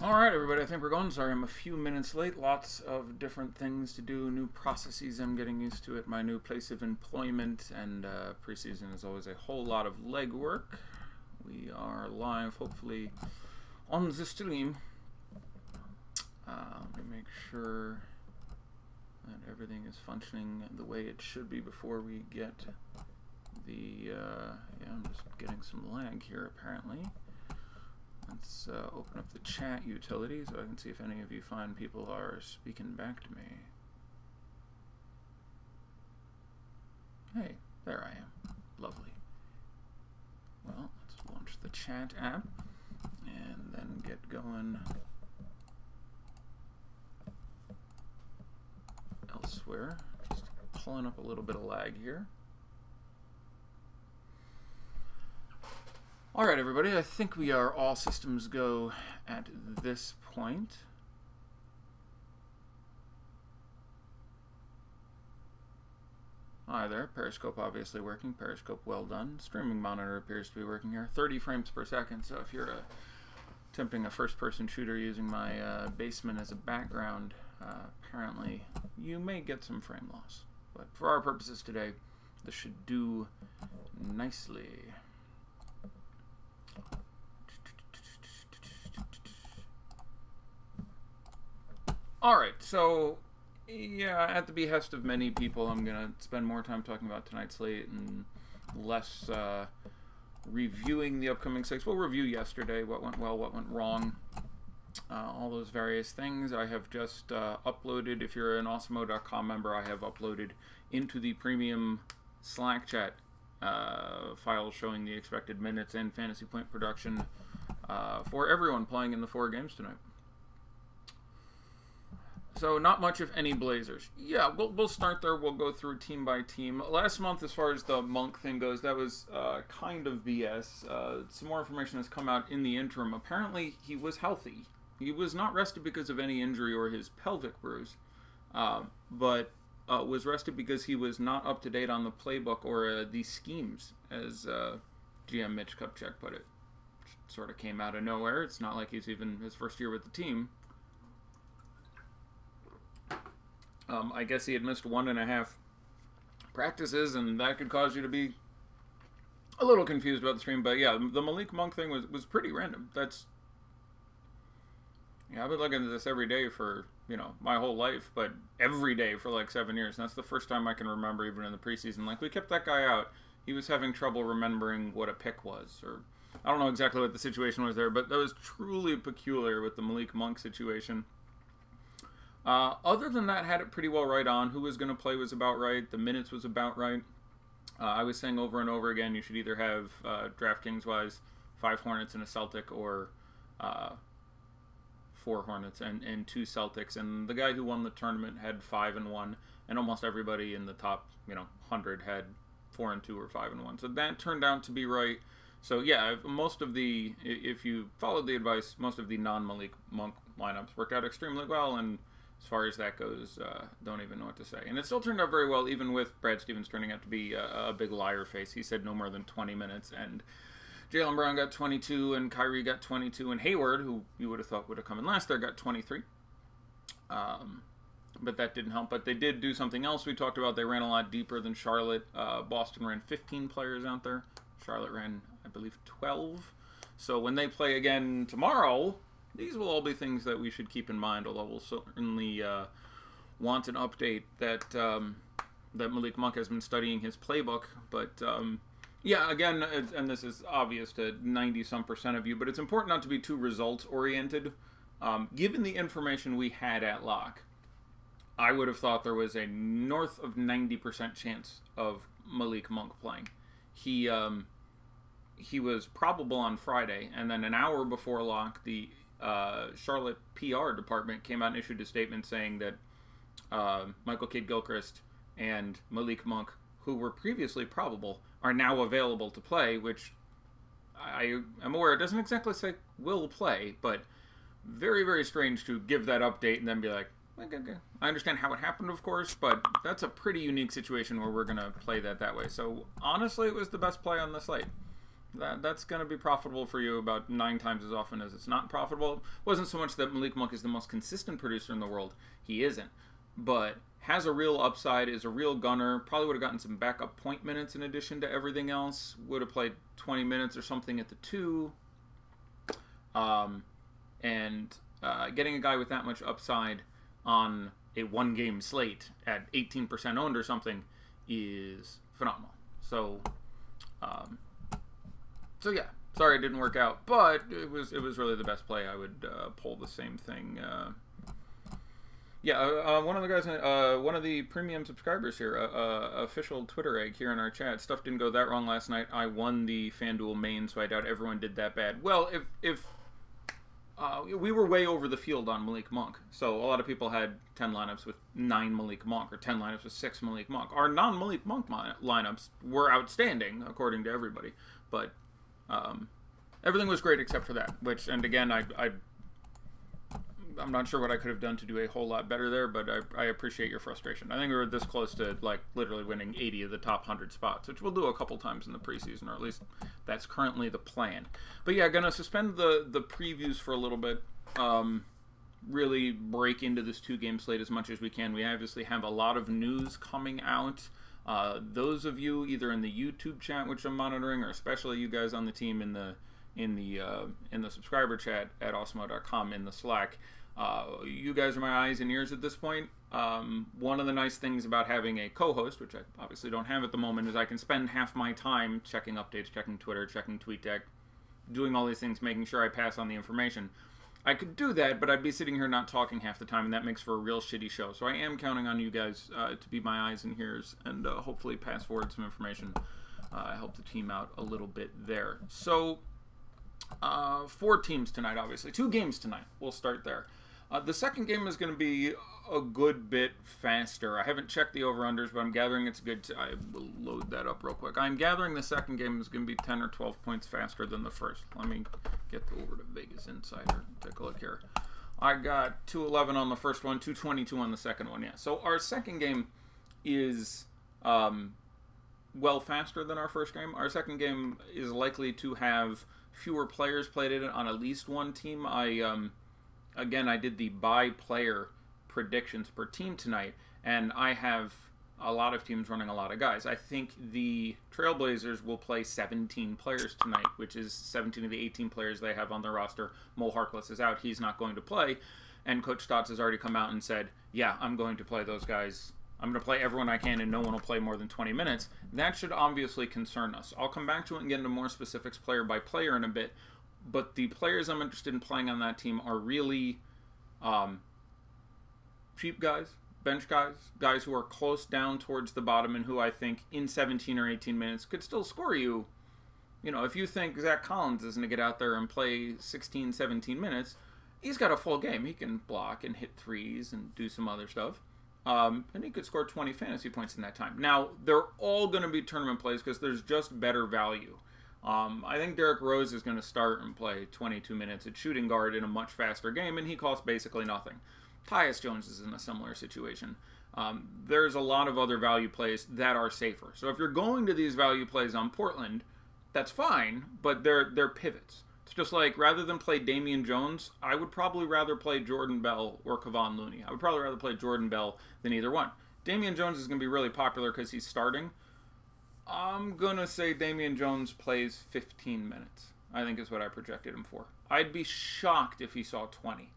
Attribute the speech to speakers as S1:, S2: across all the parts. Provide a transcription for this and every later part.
S1: Alright everybody, I think we're going. Sorry I'm a few minutes late. Lots of different things to do, new processes I'm getting used to at my new place of employment, and preseason is always a whole lot of legwork. We are live, hopefully, on the stream. Let me make sure that everything is functioning the way it should be before we get the, yeah, I'm just getting some lag here apparently. Let's open up the chat utility so I can see if any of you fine people are speaking back to me. Hey, there I am. Lovely. Well, let's launch the chat app and then get going elsewhere. Just pulling up a little bit of lag here. Alright everybody, I think we are all systems go at this point. Hi there, Periscope obviously working, Periscope well done. Streaming monitor appears to be working here, 30 frames per second, so if you're attempting a first-person shooter using my basement as a background, apparently you may get some frame loss. But for our purposes today, this should do nicely. Alright, so, yeah, at the behest of many people, I'm going to spend more time talking about tonight's slate and less reviewing the upcoming slates. We'll review yesterday, what went well, what went wrong, all those various things. I have just uploaded, if you're an awesemo.com member, I have uploaded into the premium Slack chat files showing the expected minutes and fantasy point production for everyone playing in the 4 games tonight. So not much, if any, Blazers. Yeah, we'll start there. We'll go through team by team. Last month, as far as the Monk thing goes, that was kind of BS. Some more information has come out in the interim. Apparently, he was healthy. He was not rested because of any injury or his pelvic bruise, but was rested because he was not up to date on the playbook or the schemes, as GM Mitch Kupchak put it. Sort of came out of nowhere. It's not like he's even his first year with the team. I guess he had missed 1.5 practices, and that could cause you to be a little confused about the stream. But yeah, the Malik Monk thing was pretty random. That's, yeah, I've been looking at this every day for, you know, my whole life, but every day for like 7 years. And that's the first time I can remember, even in the preseason. Like, we kept that guy out. He was having trouble remembering what a pick was, or I don't know exactly what the situation was there, but that was truly peculiar with the Malik Monk situation. Other than that, had it pretty well right on. Who was going to play was about right. The minutes was about right. I was saying over and over again, you should either have, DraftKings-wise, 5 Hornets and a Celtic, or 4 Hornets and 2 Celtics. And the guy who won the tournament had 5 and 1, and almost everybody in the top, 100 had 4 and 2 or 5 and 1. So that turned out to be right. So yeah, most of the, if you followed the advice, most of the non-Malik Monk lineups worked out extremely well, and as far as that goes, don't even know what to say. And it still turned out very well, even with Brad Stevens turning out to be a big liar face. He said no more than 20 minutes, and Jaylen Brown got 22, and Kyrie got 22, and Hayward, who you would have thought would have come in last there, got 23. But that didn't help. But they did do something else we talked about. They ran a lot deeper than Charlotte. Boston ran 15 players out there. Charlotte ran, I believe, 12. So when they play again tomorrow, these will all be things that we should keep in mind, although we'll certainly want an update that that Malik Monk has been studying his playbook. But yeah, again, and this is obvious to 90-some% of you, but it's important not to be too results-oriented. Given the information we had at lock, I would have thought there was a north of 90% chance of Malik Monk playing. He was probable on Friday, and then an hour before lock, the Charlotte PR department came out and issued a statement saying that Michael Kidd-Gilchrist and Malik Monk, who were previously probable, are now available to play, which I am aware it doesn't exactly say will play, but very, very strange to give that update and then be like, okay. I understand how it happened, of course, but that's a pretty unique situation where we're going to play that way. So honestly, it was the best play on the slate. That's going to be profitable for you about 9 times as often as it's not profitable. It wasn't so much that Malik Monk is the most consistent producer in the world. He isn't. But has a real upside, is a real gunner, probably would have gotten some backup point minutes in addition to everything else, would have played 20 minutes or something at the 2. Getting a guy with that much upside on a 1-game slate at 18% owned or something is phenomenal. So yeah, sorry it didn't work out, but it was really the best play. I would pull the same thing. One of the guys, one of the premium subscribers here, official Twitter egg here in our chat. Stuff didn't go that wrong last night. I won the FanDuel main, so I doubt everyone did that bad. Well, if we were way over the field on Malik Monk, so a lot of people had 10 lineups with 9 Malik Monk or 10 lineups with 6 Malik Monk. Our non-Malik Monk lineups were outstanding according to everybody, but everything was great except for that. And again, I'm not sure what I could have done to do a whole lot better there, but I appreciate your frustration. I think we were this close to, like, literally winning 80 of the top 100 spots, which we'll do a couple times in the preseason, or at least that's currently the plan. But yeah, gonna suspend the previews for a little bit. Really break into this 2-game slate as much as we can. We obviously have a lot of news coming out. Those of you either in the YouTube chat, which I'm monitoring, or especially you guys on the team in the subscriber chat at awesemo.com in the Slack. You guys are my eyes and ears at this point. One of the nice things about having a co-host, which I obviously don't have at the moment, is I can spend half my time checking updates, checking Twitter, checking TweetDeck, doing all these things, making sure I pass on the information. I could do that, but I'd be sitting here not talking half the time, and that makes for a real shitty show. So I am counting on you guys to be my eyes and ears and hopefully pass forward some information, help the team out a little bit there. So 4 teams tonight, obviously. 2 games tonight. We'll start there. The second game is going to be a good bit faster. I haven't checked the over-unders, but I'm gathering it's good. I will load that up real quick. I'm gathering the second game is going to be 10 or 12 points faster than the first. Let me get over to Vegas Insider. Take a look here. I got 211 on the first one, 222 on the second one. Yeah. So our second game is well faster than our first game. Our second game is likely to have fewer players played in it on at least one team. Again, I did the by-player predictions per team tonight, and I have a lot of teams running a lot of guys. I think the Trailblazers will play 17 players tonight, which is 17 of the 18 players they have on their roster. Mo Harkless is out. He's not going to play. And Coach Stotts has already come out and said, yeah, I'm going to play those guys. I'm going to play everyone I can, and no one will play more than 20 minutes. That should obviously concern us. I'll come back to it and get into more specifics player by player in a bit. But the players I'm interested in playing on that team are really cheap guys, bench guys, guys who are close down towards the bottom and who I think in 17 or 18 minutes could still score you. You know, if you think Zach Collins is going to get out there and play 16, 17 minutes, he's got a full game. He can block and hit threes and do some other stuff. And he could score 20 fantasy points in that time. Now, they're all going to be tournament plays because there's just better value. I think Derrick Rose is going to start and play 22 minutes at shooting guard in a much faster game, and he costs basically nothing. Tyus Jones is in a similar situation. There's a lot of other value plays that are safer. So if you're going to these value plays on Portland, that's fine, but they're pivots. It's just like, rather than play Damian Jones, I would probably rather play Jordan Bell or Kevon Looney. I would probably rather play Jordan Bell than either one. Damian Jones is going to be really popular because he's starting. I'm going to say Damian Jones plays 15 minutes, I think is what I projected him for. I'd be shocked if he saw 20.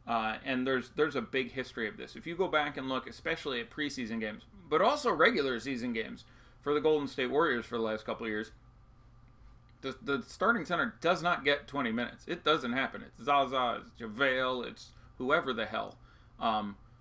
S1: And there's a big history of this. If you go back and look, especially at preseason games, but also regular season games for the Golden State Warriors for the last couple of years, the starting center does not get 20 minutes. It doesn't happen. It's Zaza, it's JaVale, it's whoever the hell.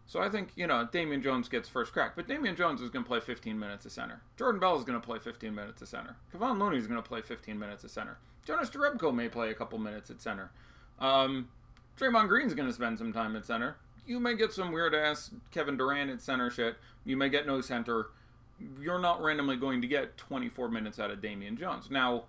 S1: So I think, you know, Damian Jones gets first crack. But Damian Jones is going to play 15 minutes of center. Jordan Bell is going to play 15 minutes of center. Kevon Looney is going to play 15 minutes of center. Jonas Jerebko may play a couple minutes at center. Draymond Green's going to spend some time at center. You may get some weird-ass Kevin Durant at center shit. You may get no center. You're not randomly going to get 24 minutes out of Damian Jones. Now,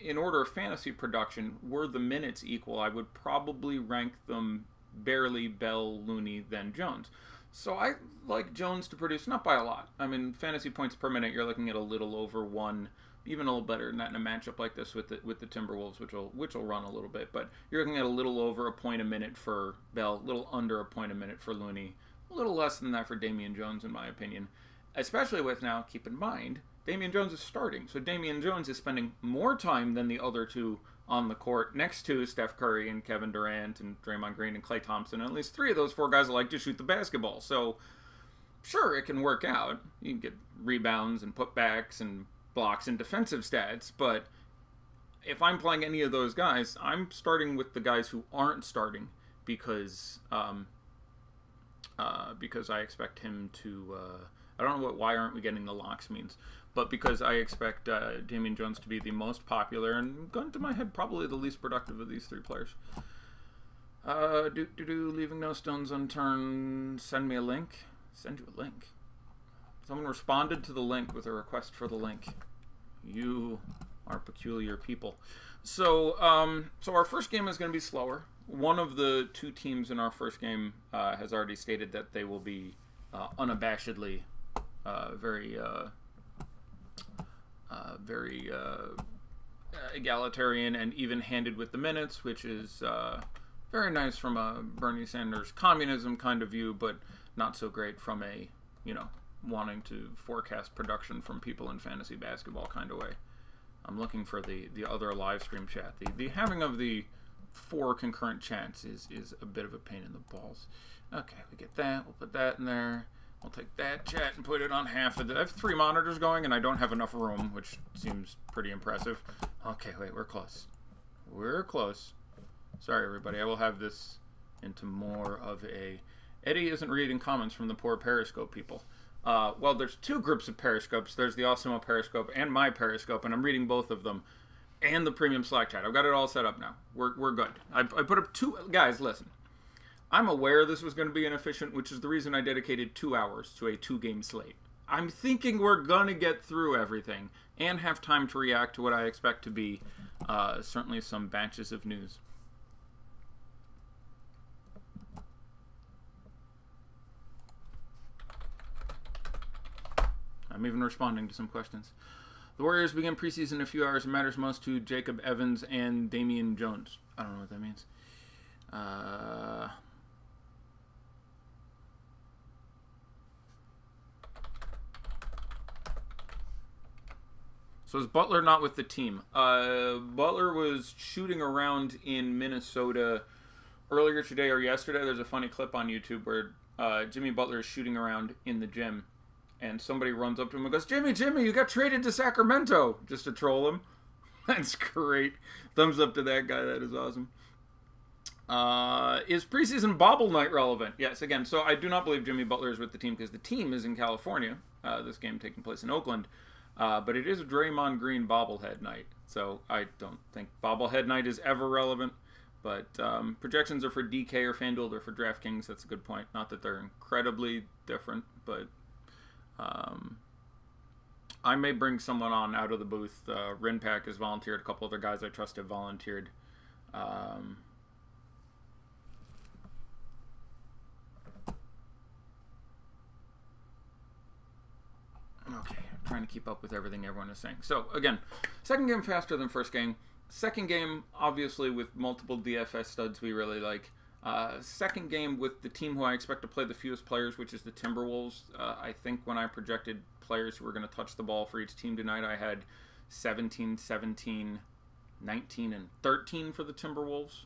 S1: in order of fantasy production, were the minutes equal, I would probably rank them barely Bell, Looney, then Jones. So I like Jones to produce, not by a lot. I mean, fantasy points per minute, you're looking at a little over 1 even a little better than that in a matchup like this with the Timberwolves, which will run a little bit. But you're looking at a little over a point a minute for Bell, a little under a point a minute for Looney, a little less than that for Damian Jones, in my opinion. Especially with now, keep in mind, Damian Jones is starting. So Damian Jones is spending more time than the other two on the court next to Steph Curry and Kevin Durant and Draymond Green and Klay Thompson. And at least 3 of those 4 guys like to shoot the basketball. So sure, it can work out. You can get rebounds and putbacks and blocks and defensive stats. But if I'm playing any of those guys, I'm starting with the guys who aren't starting because I expect him to... I don't know what "why aren't we getting the locks" means, but because I expect Damian Jones to be the most popular and, gun to my head, probably the least productive of these 3 players. Leaving no stones unturned. Send me a link. Send you a link. Someone responded to the link with a request for the link. You are peculiar people. So our first game is going to be slower. One of the 2 teams in our first game has already stated that they will be unabashedly very egalitarian and even-handed with the minutes, which is very nice from a Bernie Sanders communism kind of view, but not so great from a, wanting to forecast production from people in fantasy basketball kind of way. I'm looking for the other live stream chat. The having of the 4 concurrent chats is a bit of a pain in the balls. Okay, we get that. We'll put that in there. I'll take that chat and put it on half of it. I have 3 monitors going, and I don't have enough room, which seems pretty impressive. Okay, wait, we're close. We're close. Sorry, everybody. I will have this into more of a... Eddie isn't reading comments from the poor Periscope people. Well, there's 2 groups of Periscopes. There's the Awesemo Periscope and my Periscope, and I'm reading both of them. And the premium Slack chat. I've got it all set up now. We're good. I put up 2... Guys, listen. I'm aware this was going to be inefficient, which is the reason I dedicated 2 hours to a 2-game slate. I'm thinking we're going to get through everything and have time to react to what I expect to be certainly some batches of news. I'm even responding to some questions. The Warriors begin preseason in a few hours. It matters most to Jacob Evans and Damian Jones. I don't know what that means. So is Butler not with the team? Butler was shooting around in Minnesota earlier today or yesterday. There's a funny clip on YouTube where Jimmy Butler is shooting around in the gym, and somebody runs up to him and goes, Jimmy, you got traded to Sacramento," just to troll him. That's great. Thumbs up to that guy. That is awesome. Is preseason bobble night relevant? Yes, again, so I do not believe Jimmy Butler is with the team because the team is in California. This game taking place in Oakland. But it is a Draymond Green bobblehead night, so I don't think bobblehead night is ever relevant. But projections are for DK or FanDuel or for DraftKings. That's a good point. Not that they're incredibly different, but I may bring someone on out of the booth. Rinpack has volunteered. A couple other guys I trust have volunteered. Okay, I'm trying to keep up with everything everyone is saying. So, again, second game faster than first game. Second game, obviously, with multiple DFS studs we really like. Second game with the team who I expect to play the fewest players, which is the Timberwolves. I think when I projected players who were going to touch the ball for each team tonight, I had 17, 17, 19, and 13 for the Timberwolves,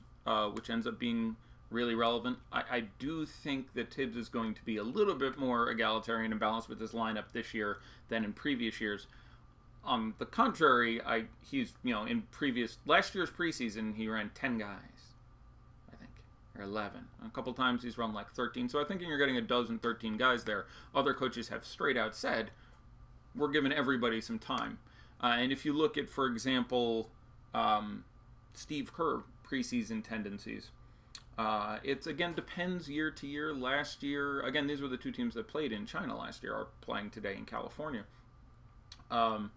S1: which ends up being really relevant. I do think that Tibbs is going to be a little bit more egalitarian and balanced with his lineup this year than in previous years. On the contrary, he's, in last year's preseason, he ran 10 guys, I think, or 11. A couple times he's run like 13. So I think you're getting a dozen, 13 guys there. Other coaches have straight out said, we're giving everybody some time. And if you look at, for example, Steve Kerr preseason tendencies, it again depends year to year. Last year, again, these were the 2 teams that played in China last year, are playing today in California. The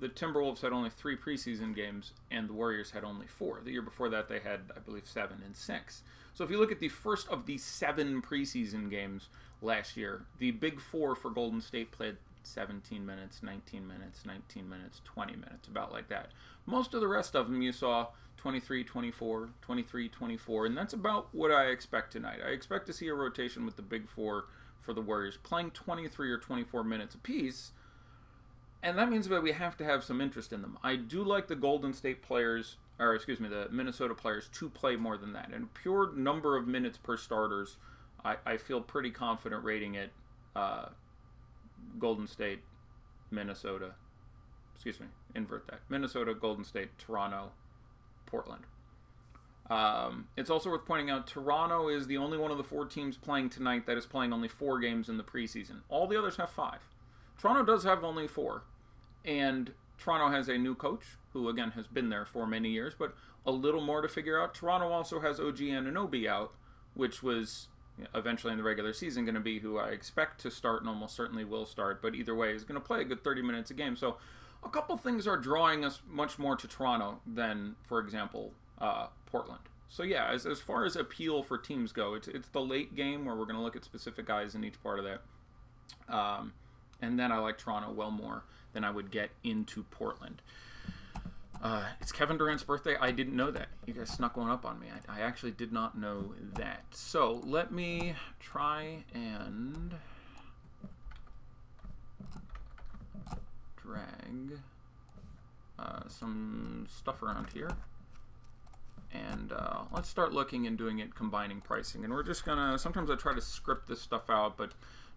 S1: Timberwolves had only 3 preseason games, and the Warriors had only 4. The year before that, they had, I believe, 7 and 6. So if you look at the first of the 7 preseason games last year, the Big 4 for Golden State played 17 minutes, 19 minutes, 19 minutes, 20 minutes, about like that. Most of the rest of them you saw 23, 24, 23, 24, and that's about what I expect tonight. I expect to see a rotation with the big four for the Warriors playing 23 or 24 minutes apiece, and that means that we have to have some interest in them. I do like the Golden State players, or excuse me, the Minnesota players to play more than that. And pure number of minutes per starters, I feel pretty confident rating it Golden State, Minnesota, excuse me, invert that. Minnesota, Golden State, Toronto, Portland. It's also worth pointing out Toronto is the only one of the 4 teams playing tonight that is playing only 4 games in the preseason. All the others have 5. Toronto does have only 4. And Toronto has a new coach who, again, has been there for many years, but a little more to figure out. Toronto also has OG Anunoby out, which was eventually in the regular season going to be who I expect to start and almost certainly will start, but either way is going to play a good 30 minutes a game. So a couple things are drawing us much more to Toronto than, for example, Portland. So yeah, as far as appeal for teams go, it's the late game where we're going to look at specific guys in each part of that. And then I like Toronto well more than I would get into Portland. It's Kevin Durant's birthday. I didn't know that. You guys snuck one up on me. I actually did not know that. So let me try and drag some stuff around here. And let's start looking and doing it combining pricing. And we're just gonna, sometimes I try to script this stuff out, but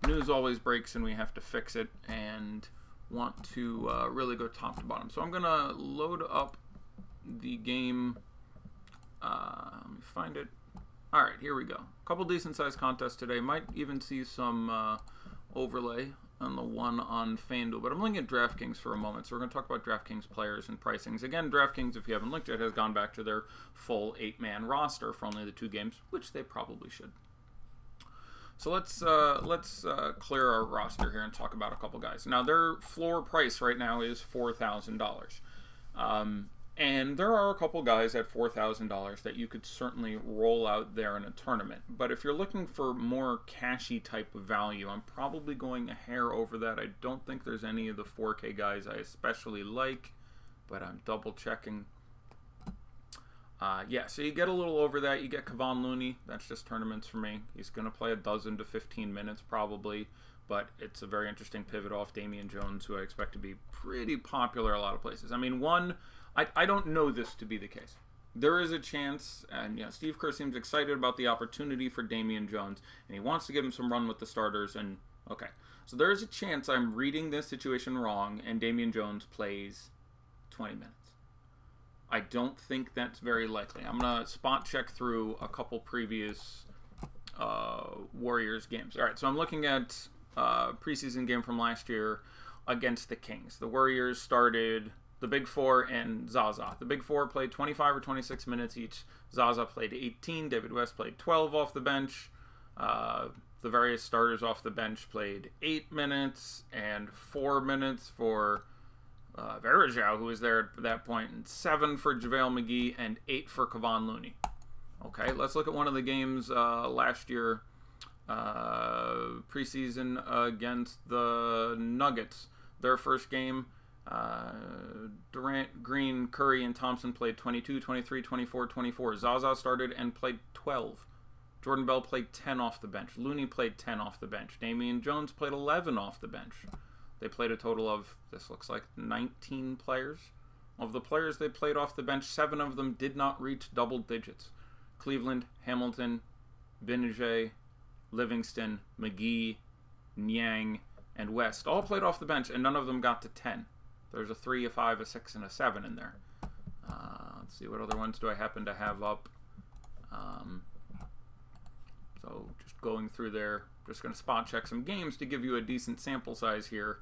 S1: news always breaks and we have to fix it and want to really go top to bottom. So I'm gonna load up the game. Let me find it. All right, here we go. A couple decent sized contests today. Might even see some overlay on the one on FanDuel, but I'm looking at DraftKings for a moment. So we're gonna talk about DraftKings players and pricings. Again, DraftKings, if you haven't looked yet, has gone back to their full 8-man roster for only the 2 games, which they probably should. So let's clear our roster here and talk about a couple guys. Now, their floor price right now is $4,000. And there are a couple guys at $4,000 that you could certainly roll out there in a tournament. But if you're looking for more cashy type of value, I'm probably going a hair over that. I don't think there's any of the 4K guys I especially like, but I'm double checking. Yeah, so you get a little over that. You get Kevon Looney. That's just tournaments for me. He's going to play 12 to 15 minutes probably, but it's a very interesting pivot off Damian Jones, who I expect to be pretty popular a lot of places. I mean, I don't know this to be the case. There is a chance, and Steve Kerr seems excited about the opportunity for Damian Jones, and he wants to give him some run with the starters, and okay. So there is a chance I'm reading this situation wrong, and Damian Jones plays 20 minutes. I don't think that's very likely. I'm going to spot check through a couple previous Warriors games. All right, so I'm looking at preseason game from last year against the Kings. The Warriors started the Big Four and Zaza. The Big Four played 25 or 26 minutes each. Zaza played 18. David West played 12 off the bench. The various starters off the bench played 8 minutes and 4 minutes for Verajao, who was there at that point, and 7 for JaVale McGee and 8 for Kevon Looney. Okay, let's look at one of the games last year, preseason against the Nuggets. Their first game, Durant, Green, Curry, and Thompson played 22, 23, 24, 24. Zaza started and played 12. Jordan Bell played 10 off the bench. Looney played 10 off the bench. Damian Jones played 11 off the bench. They played a total of, this looks like, 19 players. Of the players they played off the bench, 7 of them did not reach double digits. Cleveland, Hamilton, Benijay, Livingston, McGee, Niang, and West all played off the bench, and none of them got to 10. There's a 3, a 5, a 6, and a 7 in there. Let's see, what other ones do I happen to have up? So just going through there, just going to spot check some games to give you a decent sample size here.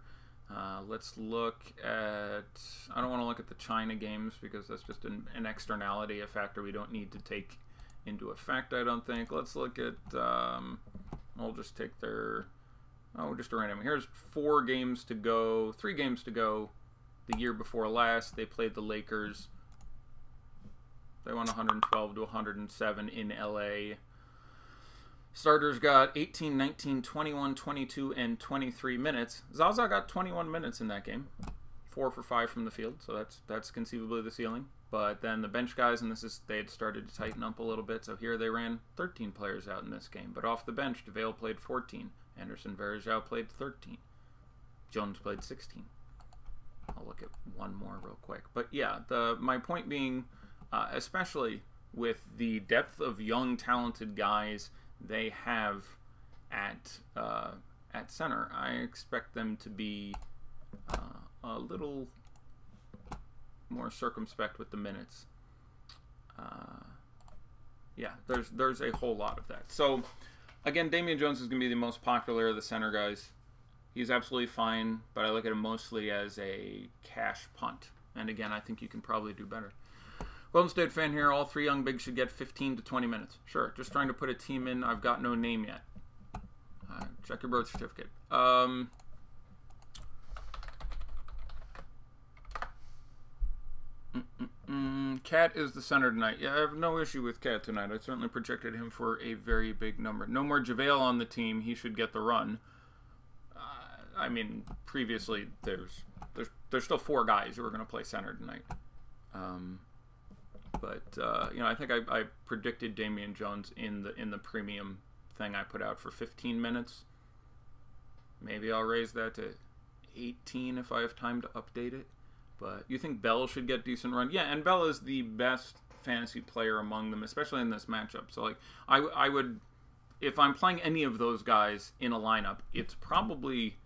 S1: Let's look at, I don't want to look at the China games because that's just an externality, a factor we don't need to take into effect, I don't think. Let's look at, I'll just take their, just a random. Here's 4 games to go, 3 games to go. The year before last, they played the Lakers. They won 112 to 107 in LA. Starters got 18, 19, 21, 22, and 23 minutes. Zaza got 21 minutes in that game. 4 for 5 from the field, so that's conceivably the ceiling. But then the bench guys, and they had started to tighten up a little bit, so here they ran 13 players out in this game. But off the bench, DeVale played 14. Anderson Varejao played 13. Jones played 16. I'll look at one more real quick. But yeah, my point being, especially with the depth of young, talented guys they have at center, I expect them to be a little more circumspect with the minutes. Yeah, there's a whole lot of that. So again, Damian Jones is going to be the most popular of the center guys. He's absolutely fine, but I look at him mostly as a cash punt. And again, I think you can probably do better. Golden State fan here. All 3 young bigs should get 15 to 20 minutes. Sure, just trying to put a team in. I've got no name yet. Check your birth certificate. Cat is the center tonight. Yeah, I have no issue with Cat tonight. I certainly projected him for a very big number. No more JaVale on the team. He should get the run. I mean, previously there's still 4 guys who are going to play center tonight. You know, I think I predicted Damian Jones in the premium thing I put out for 15 minutes. Maybe I'll raise that to 18 if I have time to update it. But you think Bell should get decent run? Yeah, and Bell is the best fantasy player among them, especially in this matchup. So like I would, if I'm playing any of those guys in a lineup, it's probably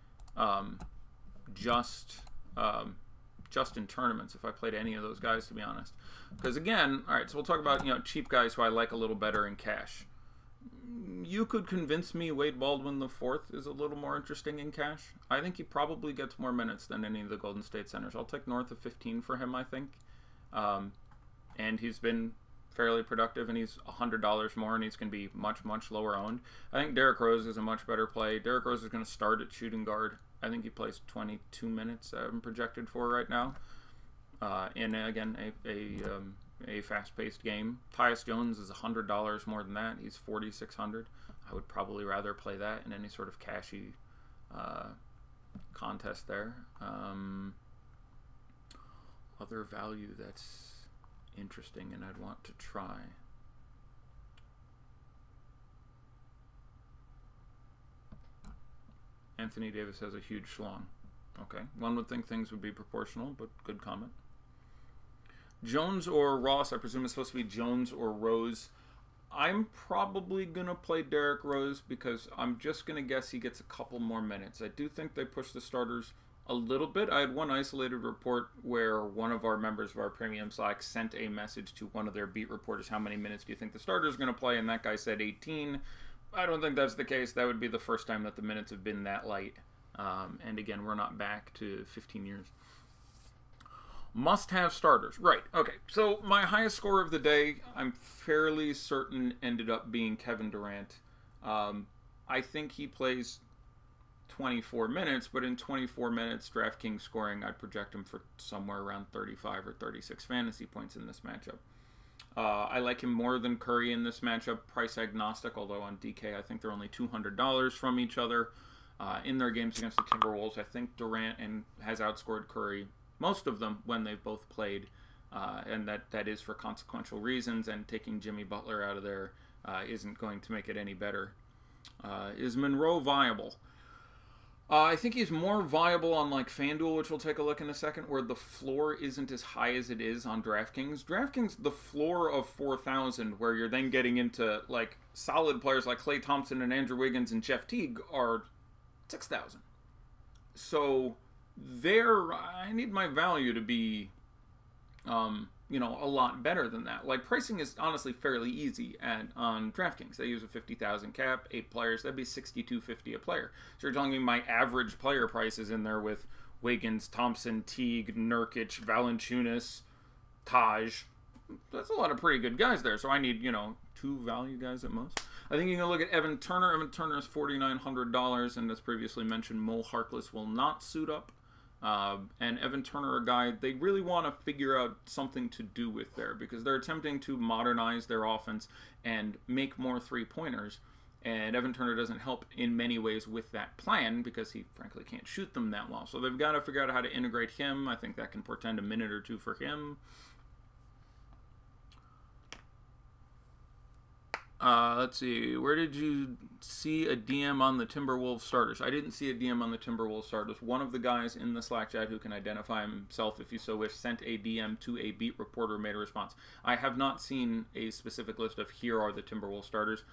S1: just in tournaments if I played any of those guys, to be honest. Because again, all right, so we'll talk about, you know, cheap guys who I like a little better in cash. You could convince me Wade Baldwin IV is a little more interesting in cash. I think he probably gets more minutes than any of the Golden State centers. I'll take north of 15 for him, I think. And he's been fairly productive, and he's $100 more, and he's going to be much, much lower owned. I think Derrick Rose is a much better play. Derrick Rose is going to start at shooting guard. I think he plays 22 minutes I'm projected for right now. And again, a fast-paced game. Tyus Jones is $100 more than that. He's $4,600. I would probably rather play that in any sort of cashy contest there. Other value that's interesting and I'd want to try. Anthony Davis has a huge schlong. Okay, one would think things would be proportional, but good comment. Jones or Ross? I presume it's supposed to be Jones or Rose. I'm probably going to play Derrick Rose because I'm just going to guess he gets a couple more minutes. I do think they push the starters a little bit. I had one isolated report where one of our members of our premium Slack sent a message to one of their beat reporters, how many minutes do you think the starters are going to play? And that guy said 18. I don't think that's the case. That would be the first time that the minutes have been that light. And again, we're not back to 15 years. Must-have starters. Right. Okay. So my highest score of the day, I'm fairly certain, ended up being Kevin Durant. I think he plays 24 minutes, but in 24 minutes, DraftKings scoring, I'd project him for somewhere around 35 or 36 fantasy points in this matchup. I like him more than Curry in this matchup, price agnostic, although on DK I think they're only $200 from each other. In their games against the Timberwolves, I think Durant has outscored Curry, most of them, when they've both played, and that is for consequential reasons, and taking Jimmy Butler out of there isn't going to make it any better. Is Monroe viable? I think he's more viable on like FanDuel, which we'll take a look in a second, where the floor isn't as high as it is on DraftKings. DraftKings, the floor of 4,000, where you're then getting into like solid players like Klay Thompson and Andrew Wiggins and Jeff Teague, are 6,000. So there, I need my value to be, you know, a lot better than that. Like, pricing is honestly fairly easy on DraftKings. They use a 50,000 cap, 8 players. That'd be $62.50 a player. So you're telling me my average player price is in there with Wiggins, Thompson, Teague, Nurkic, Valanciunas, Taj. That's a lot of pretty good guys there. So I need, you know, 2 value guys at most. I think you can look at Evan Turner. Evan Turner is $4,900, and as previously mentioned, Mo Harkless will not suit up. And Evan Turner, a guy they really want to figure out something to do with there, because they're attempting to modernize their offense and make more three-pointers. And Evan Turner doesn't help in many ways with that plan because he, frankly, can't shoot them that well. So they've got to figure out how to integrate him. I think that can portend a minute or two for him. Let's see. Where did you see a DM on the Timberwolves starters? I didn't see a DM on the Timberwolves starters. One of the guys in the Slack chat who can identify himself, if you so wish, sent a DM to a beat reporter, made a response. I have not seen a specific list of here are the Timberwolves starters.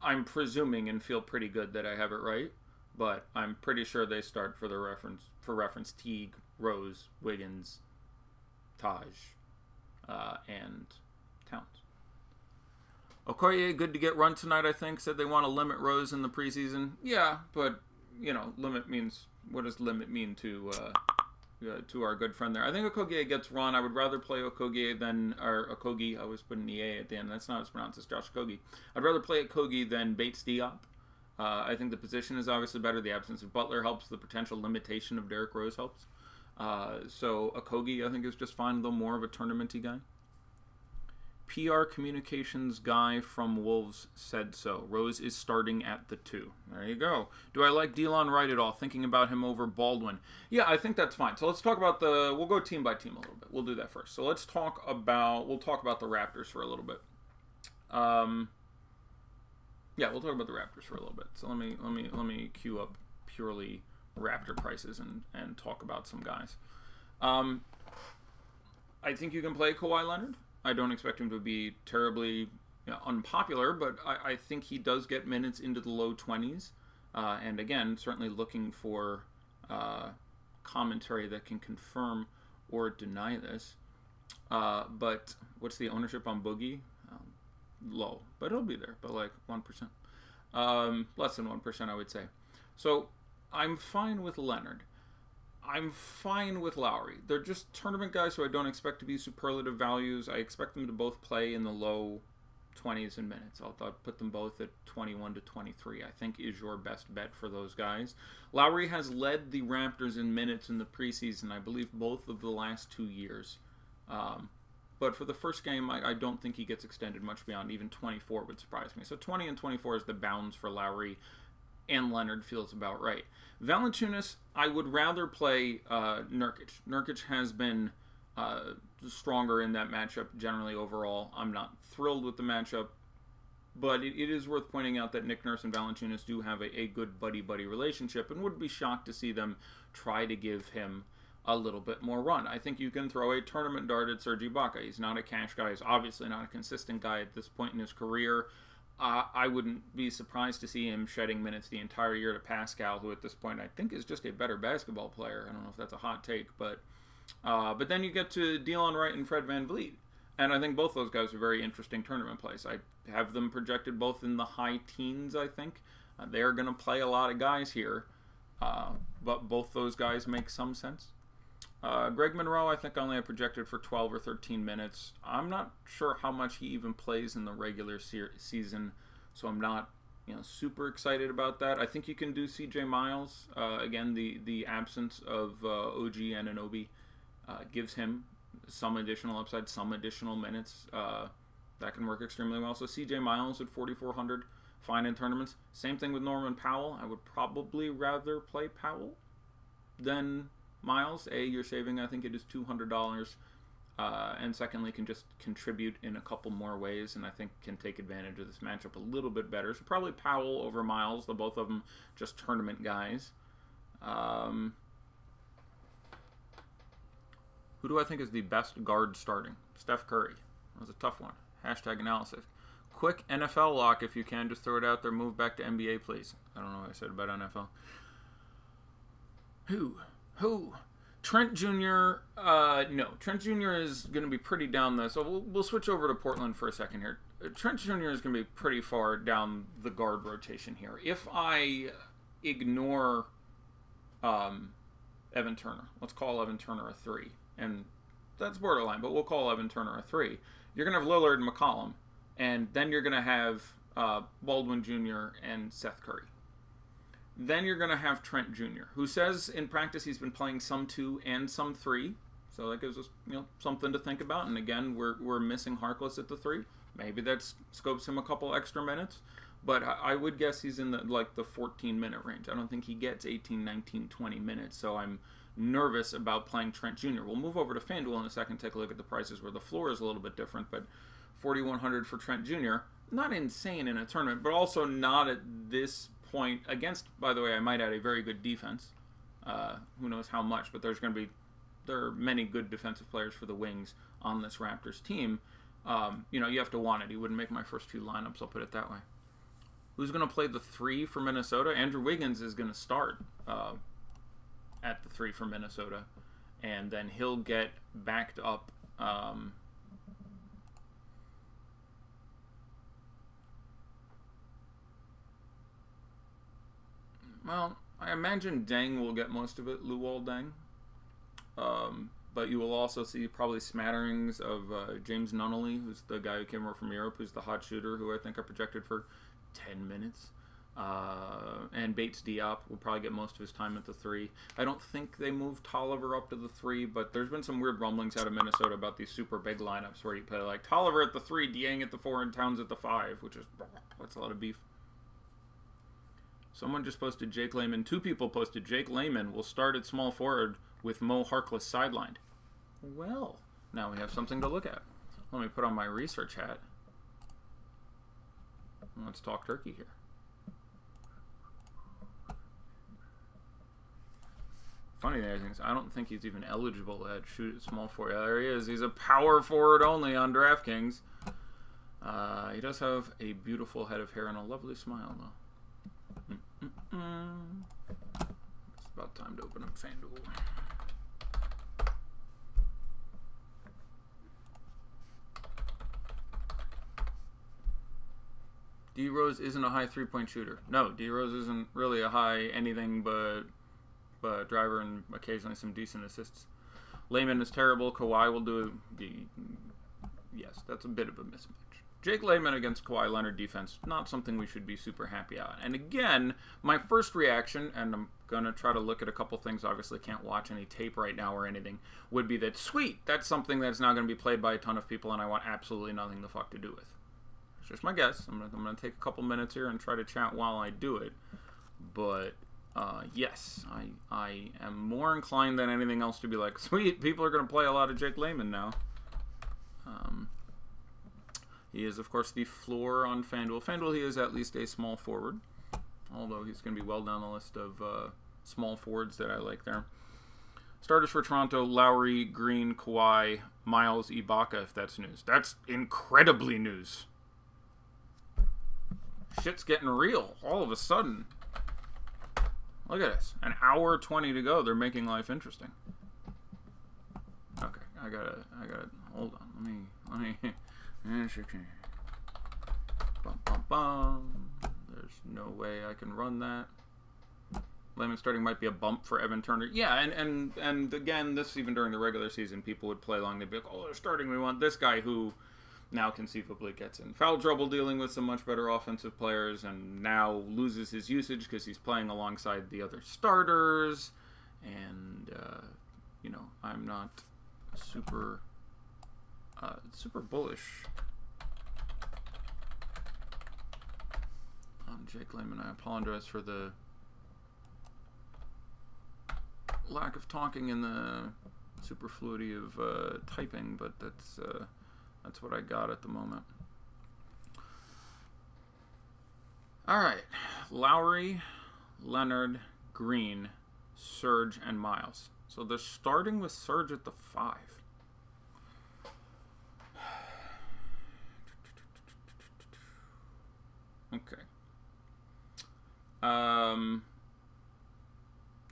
S1: I'm presuming and feel pretty good that I have it right, but I'm pretty sure they start for reference Teague, Rose, Wiggins, Taj, and Towns. Okoye, good to get run tonight, I think. Said they want to limit Rose in the preseason. Yeah, but, you know, limit means... What does limit mean to our good friend there? I think Okogie gets run. I would rather play Okogie than... Or Okogie. I always put an EA at the end. That's not how it's pronounced. It's Josh Okogie. I'd rather play Okogie than Bates Diop. I think the position is obviously better. The absence of Butler helps. The potential limitation of Derrick Rose helps. So Okogie, I think, is just fine, though more of a tournament-y guy. PR communications guy from Wolves said so. Rose is starting at the 2. There you go. Do I like Delon Wright at all? Thinking about him over Baldwin. Yeah, I think that's fine. So let's talk about we'll go team by team a little bit. We'll do that first. So we'll talk about the Raptors for a little bit. Yeah, we'll talk about the Raptors for a little bit. So let me queue up purely Raptor prices and talk about some guys. I think you can play Kawhi Leonard. I don't expect him to be terribly unpopular, but I think he does get minutes into the low 20s. And again, certainly looking for commentary that can confirm or deny this. But what's the ownership on Boogie? Low, but it'll be there, but like 1%. Less than 1%, I would say. So I'm fine with Leonard. I'm fine with Lowry. They're just tournament guys who I don't expect to be superlative values. I expect them to both play in the low 20s in minutes. I'll put them both at 21 to 23, I think is your best bet for those guys. Lowry has led the Raptors in minutes in the preseason, I believe both of the last 2 years. But for the first game, I don't think he gets extended much beyond. Even 24 would surprise me. So 20 and 24 is the bounds for Lowry, and Leonard feels about right. Valanciunas, I would rather play Nurkic. Nurkic has been stronger in that matchup generally overall. I'm not thrilled with the matchup, but it is worth pointing out that Nick Nurse and Valanciunas do have a good buddy-buddy relationship, and would be shocked to see them try to give him a little bit more run. I think you can throw a tournament dart at Serge Ibaka. He's not a cash guy. He's obviously not a consistent guy at this point in his career. I wouldn't be surprised to see him shedding minutes the entire year to Pascal, who at this point I think is just a better basketball player. I don't know if that's a hot take, but then you get to Delon Wright and Fred VanVleet, and I think both those guys are very interesting tournament plays. I have them projected both in the high teens, I think. They are going to play a lot of guys here, but both those guys make some sense. Greg Monroe, I think, only have projected for 12 or 13 minutes. I'm not sure how much he even plays in the regular season, so I'm not, super excited about that. I think you can do CJ Miles. Again, the absence of OG Anunoby gives him some additional upside, some additional minutes. That can work extremely well. So CJ Miles at 4,400, fine in tournaments. Same thing with Norman Powell. I would probably rather play Powell than Miles. You're saving, I think it is $200, and secondly, can just contribute in a couple more ways, and I think can take advantage of this matchup a little bit better. So probably Powell over Miles, the both of them just tournament guys. Who do I think is the best guard starting? Steph Curry. That was a tough one. Hashtag analysis. Quick NFL lock if you can. Just throw it out there. Move back to NBA, please. I don't know what I said about NFL. Who? Trent Jr., no. Trent Jr. is going to be pretty down this. So we'll switch over to Portland for a second here. Trent Jr. is going to be pretty far down the guard rotation here. If I ignore Evan Turner, let's call Evan Turner a 3. And that's borderline, but we'll call Evan Turner a 3. You're going to have Lillard and McCollum, and then you're going to have Baldwin Jr. and Seth Curry. Then you're going to have Trent Jr., who says in practice he's been playing some 2 and some 3. So that gives us something to think about. And again, we're missing Harkless at the 3. Maybe that scopes him a couple extra minutes. but I would guess he's in the 14-minute range. I don't think he gets 18, 19, 20 minutes, so I'm nervous about playing Trent Jr. We'll move over to FanDuel in a second, take a look at the prices where the floor is a little bit different, but 4,100 for Trent Jr., not insane in a tournament, but also not at this point against, by the way, I might add, a very good defense. Who knows how much, but there are many good defensive players for the Wings on this Raptors team. You know, you have to want it. He wouldn't make my first two lineups, I'll put it that way. Who's going to play the 3 for Minnesota? Andrew Wiggins is going to start at the 3 for Minnesota, and then he'll get backed up. Well, I imagine Deng will get most of it, Luol Deng. But you will also see probably smatterings of James Nunnally, who's the guy who came over from Europe, who's the hot shooter, who I think are projected for 10 minutes. And Bates Diop will probably get most of his time at the 3. I don't think they moved Tolliver up to the 3, but there's been some weird rumblings out of Minnesota about these super big lineups where you play like Tolliver at the 3, Dieng at the 4, and Towns at the 5, which is, that's a lot of beef. Someone just posted Jake Layman. 2 people posted Jake Layman will start at small forward with Mo Harkless sidelined. Well, now we have something to look at. Let me put on my research hat. Let's talk turkey here. Funny thing is, I don't think he's even eligible at shoot at small forward. There he is. He's a power forward only on DraftKings. He does have a beautiful head of hair and a lovely smile, though. It's about time to open up FanDuel. D Rose isn't a high 3-point shooter. No, D Rose isn't really a high anything but driver and occasionally some decent assists. Layman is terrible. Kawhi will do yes, that's a bit of a mismatch. Jake Layman against Kawhi Leonard defense, not something we should be super happy at. And again, my first reaction, and I'm going to try to look at a couple things, obviously can't watch any tape right now or anything, would be that, sweet, that's something that's now going to be played by a ton of people and I want absolutely nothing the fuck to do with. It's just my guess. I'm going to take a couple minutes here and try to chat while I do it. But, yes, I am more inclined than anything else to be like, sweet, people are going to play a lot of Jake Layman now. He is, of course, the floor on FanDuel. FanDuel, he is at least a small forward, although he's going to be well down the list of small forwards that I like there. Starters for Toronto, Lowry, Green, Kawhi, Miles, Ibaka, if that's news. That's incredibly news. Shit's getting real all of a sudden. Look at this. An hour 20 to go. They're making life interesting. Okay, I gotta, hold on. Let me, bum, bum, bum. There's no way I can run that. Layman starting might be a bump for Evan Turner. Yeah, and again, this even during the regular season, people would play along. They'd be like, oh, they're starting. We want this guy who now conceivably gets in foul trouble dealing with some much better offensive players and now loses his usage because he's playing alongside the other starters. And, you know, I'm not super bullish on Jake Layman. I apologize for the lack of talking and the superfluity of typing, but that's what I got at the moment. All right, Lowry, Leonard, Green, Serge, and Miles. So they're starting with Serge at the 5. Okay.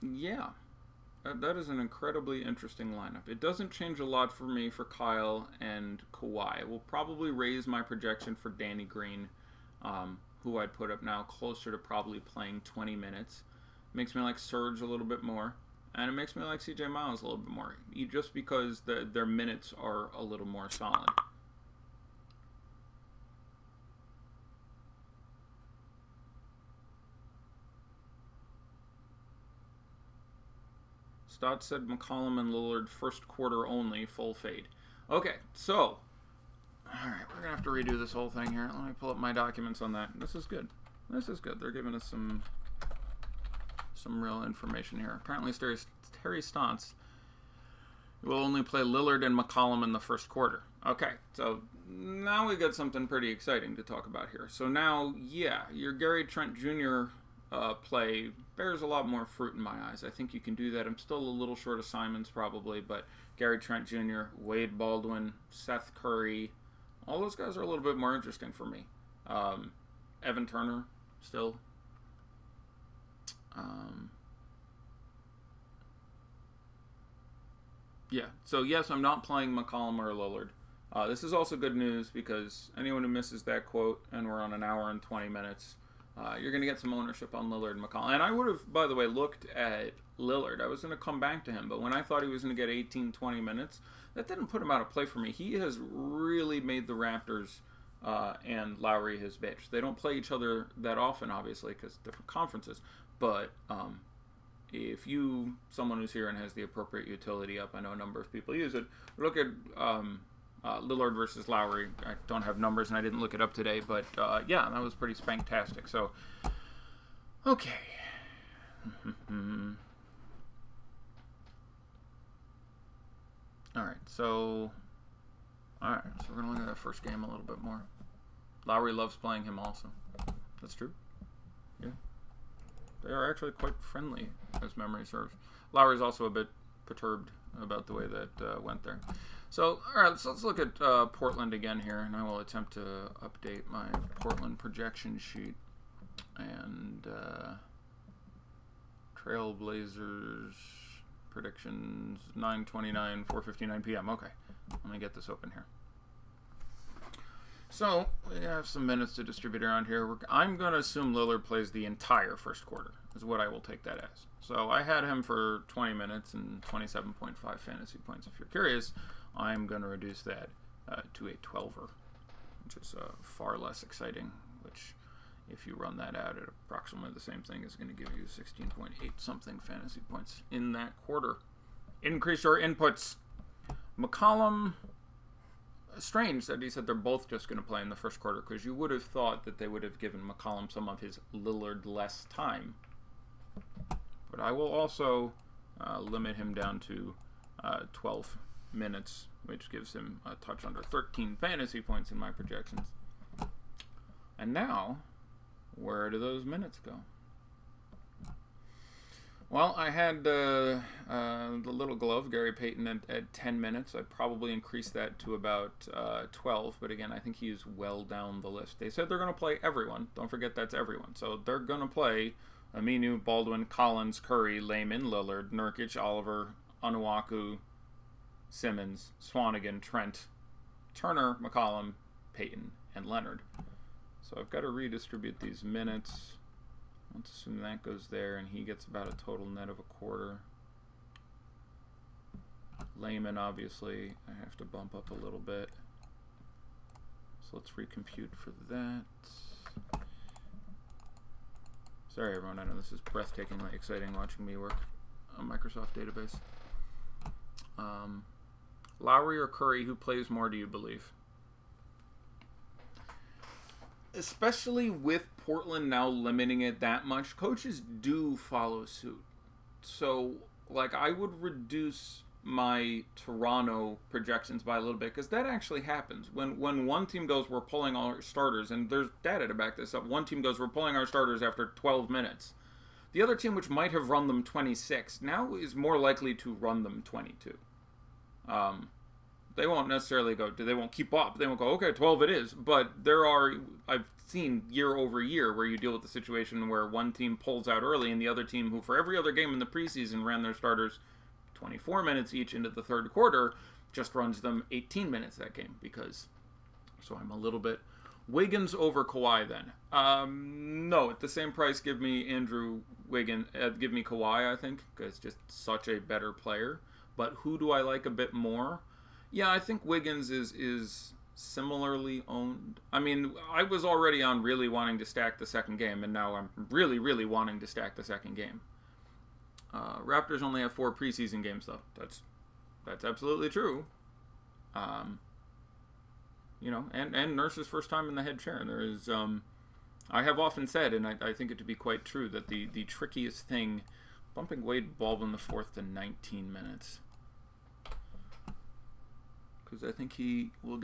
S1: Yeah. That is an incredibly interesting lineup. It doesn't change a lot for me for Kyle and Kawhi. It will probably raise my projection for Danny Green, who I'd put up now closer to probably playing 20 minutes. Makes me like Serge a little bit more. And it makes me like CJ Miles a little bit more. Just because their minutes are a little more solid. Stott said McCollum and Lillard first quarter only, full fade. Okay, so Alright, we're going to have to redo this whole thing here. Let me pull up my documents on that. This is good. This is good. They're giving us some real information here. Apparently, Terry Stotts will only play Lillard and McCollum in the first quarter. Okay, so now we got something pretty exciting to talk about here. So now, yeah, your Gary Trent Jr. Play bears a lot more fruit in my eyes. I think you can do that. I'm still a little short of Simons probably, but Gary Trent Jr., Wade Baldwin, Seth Curry, all those guys are a little bit more interesting for me. Evan Turner, still. Yeah, so yes, I'm not playing McCollum or Lillard. This is also good news because anyone who misses that quote, and we're on an hour and 20 minutes, you're going to get some ownership on Lillard and McCollum. And I would have, by the way, looked at Lillard. I was going to come back to him, but when I thought he was going to get 18, 20 minutes, that didn't put him out of play for me. He has really made the Raptors and Lowry his bitch. They don't play each other that often, obviously, because different conferences. But if someone who's here and has the appropriate utility up, I know a number of people use it, look at Lillard versus Lowry. I don't have numbers and I didn't look it up today, but yeah, that was pretty spanktastic. So, okay. Alright, so we're going to look at that first game a little bit more. Lowry loves playing him also. That's true. Yeah. They are actually quite friendly, as memory serves. Lowry's also a bit perturbed about the way that went there. So, alright, so let's look at Portland again here, and I will attempt to update my Portland projection sheet. And Trailblazers predictions 9:29, 4:59 p.m. Okay, let me get this open here. So, we have some minutes to distribute around here. I'm going to assume Lillard plays the entire first quarter, is what I will take that as. So, I had him for 20 minutes and 27.5 fantasy points. If you're curious, I'm going to reduce that to a 12er, which is far less exciting, which, if you run that out at approximately the same thing, is going to give you 16.8 something fantasy points in that quarter. Increase your inputs. McCollum, strange that he said they're both just going to play in the first quarter, because you would have thought that they would have given McCollum some of his Lillard less time. But I will also limit him down to 12 minutes, which gives him a touch under 13 fantasy points in my projections. And now, where do those minutes go? Well, I had the little glove, Gary Payton, at 10 minutes. I'd probably increase that to about 12, but again, I think he's well down the list. They said they're going to play everyone. Don't forget that's everyone. So they're going to play Aminu, Baldwin, Collins, Curry, Layman, Lillard, Nurkic, Oliver, Onuaku, Simmons, Swanigan, Trent, Turner, McCollum, Payton, and Leonard. So I've got to redistribute these minutes. Let's assume that goes there, and he gets about a total net of a quarter. Layman, obviously, I have to bump up a little bit. So let's recompute for that. Sorry, everyone. I know this is breathtakingly exciting watching me work on Microsoft database. Lowry or Curry, who plays more, do you believe? Especially with Portland now limiting it that much, coaches do follow suit. So, like, I would reduce my Toronto projections by a little bit, because that actually happens. When one team goes, we're pulling all our starters, and there's data to back this up. One team goes, we're pulling our starters after 12 minutes. The other team, which might have run them 26, now is more likely to run them 22. They won't necessarily go, they won't keep up. They won't go, okay, 12 it is. But I've seen year over year where you deal with the situation where one team pulls out early and the other team, who for every other game in the preseason ran their starters 24 minutes each into the third quarter, just runs them 18 minutes that game. So I'm a little bit... Wiggins over Kawhi then. No, at the same price, give me Andrew Wiggins, give me Kawhi, I think, because just such a better player. But who do I like a bit more? Yeah, I think Wiggins is similarly owned. I mean, I was already on really wanting to stack the second game, and now I'm really, really wanting to stack the second game. Raptors only have 4 preseason games, though. That's absolutely true. You know, and Nurse's first time in the head chair. There is, I have often said, and I think it to be quite true, that the trickiest thing, bumping Wade Baldwin the fourth to 19 minutes. Because I think he will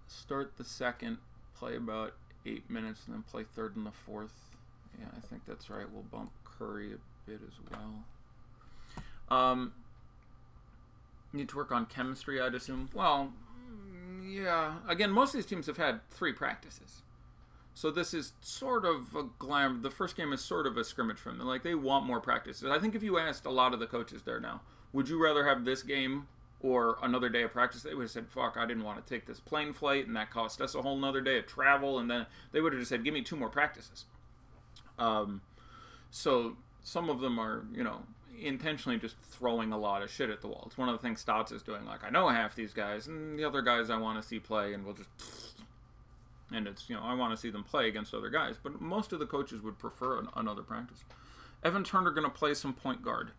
S1: start the second, play about 8 minutes, and then play third and the fourth. Yeah, I think that's right. We'll bump Curry a bit as well. Need to work on chemistry, I'd assume. Well, yeah. Again, most of these teams have had 3 practices. So this is sort of a glam. The first game is sort of a scrimmage for them. Like, they want more practices. I think if you asked a lot of the coaches there now, would you rather have this game or another day of practice, they would have said, fuck, I didn't want to take this plane flight, and that cost us a whole nother day of travel, and then they would have just said, give me 2 more practices. So some of them are, you know, intentionally just throwing a lot of shit at the wall. It's one of the things Stotts is doing. Like, I know half these guys, and the other guys I want to see play, and we'll just... And it's, you know, I want to see them play against other guys. But most of the coaches would prefer another practice. Evan Turner going to play some point guard.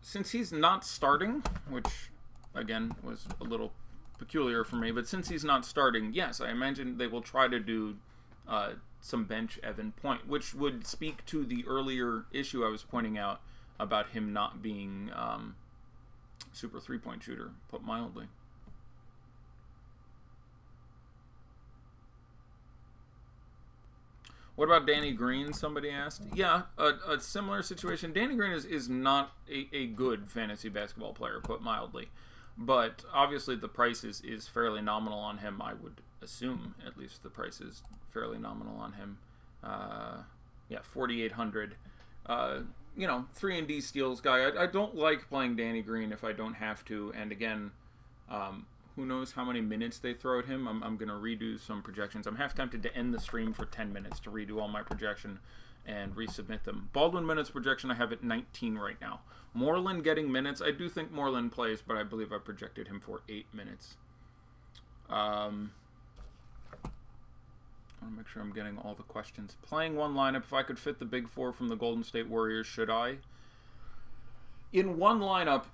S1: Since he's not starting, which, again, was a little peculiar for me, but since he's not starting, yes, I imagine they will try to do some bench Evan point, which would speak to the earlier issue I was pointing out about him not being super three-point shooter, put mildly. What about Danny Green, somebody asked? Yeah, a similar situation. Danny Green is not a good fantasy basketball player, put mildly. But obviously the price is fairly nominal on him, I would assume. At least the price is fairly nominal on him. Yeah, 4,800. You know, 3-and-D steals guy. I don't like playing Danny Green if I don't have to. And again, who knows how many minutes they throw at him. I'm going to redo some projections. I'm half tempted to end the stream for 10 minutes to redo all my projection and resubmit them. Baldwin minutes projection I have at 19 right now. Moreland getting minutes. I do think Moreland plays, but I believe I projected him for 8 minutes. I want to make sure I'm getting all the questions. Playing one lineup. If I could fit the big 4 from the Golden State Warriors, should I? In one lineup,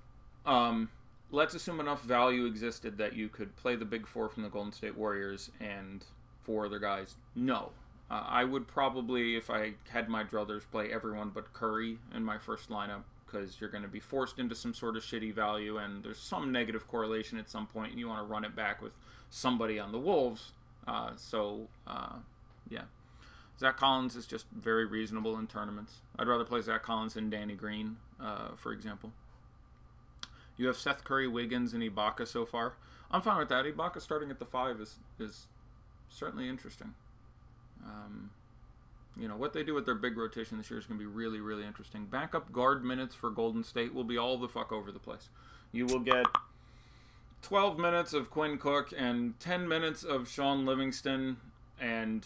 S1: let's assume enough value existed that you could play the big 4 from the Golden State Warriors and 4 other guys. No. I would probably, if I had my druthers, play everyone but Curry in my first lineup, because you're going to be forced into some sort of shitty value, and there's some negative correlation at some point, and you want to run it back with somebody on the Wolves. Yeah. Zach Collins is just very reasonable in tournaments. I'd rather play Zach Collins than Danny Green, for example. You have Seth Curry, Wiggins, and Ibaka so far. I'm fine with that. Ibaka starting at the 5 is certainly interesting. You know, what they do with their big rotation this year is going to be really, really interesting. Backup guard minutes for Golden State will be all the fuck over the place. You will get 12 minutes of Quinn Cook and 10 minutes of Sean Livingston and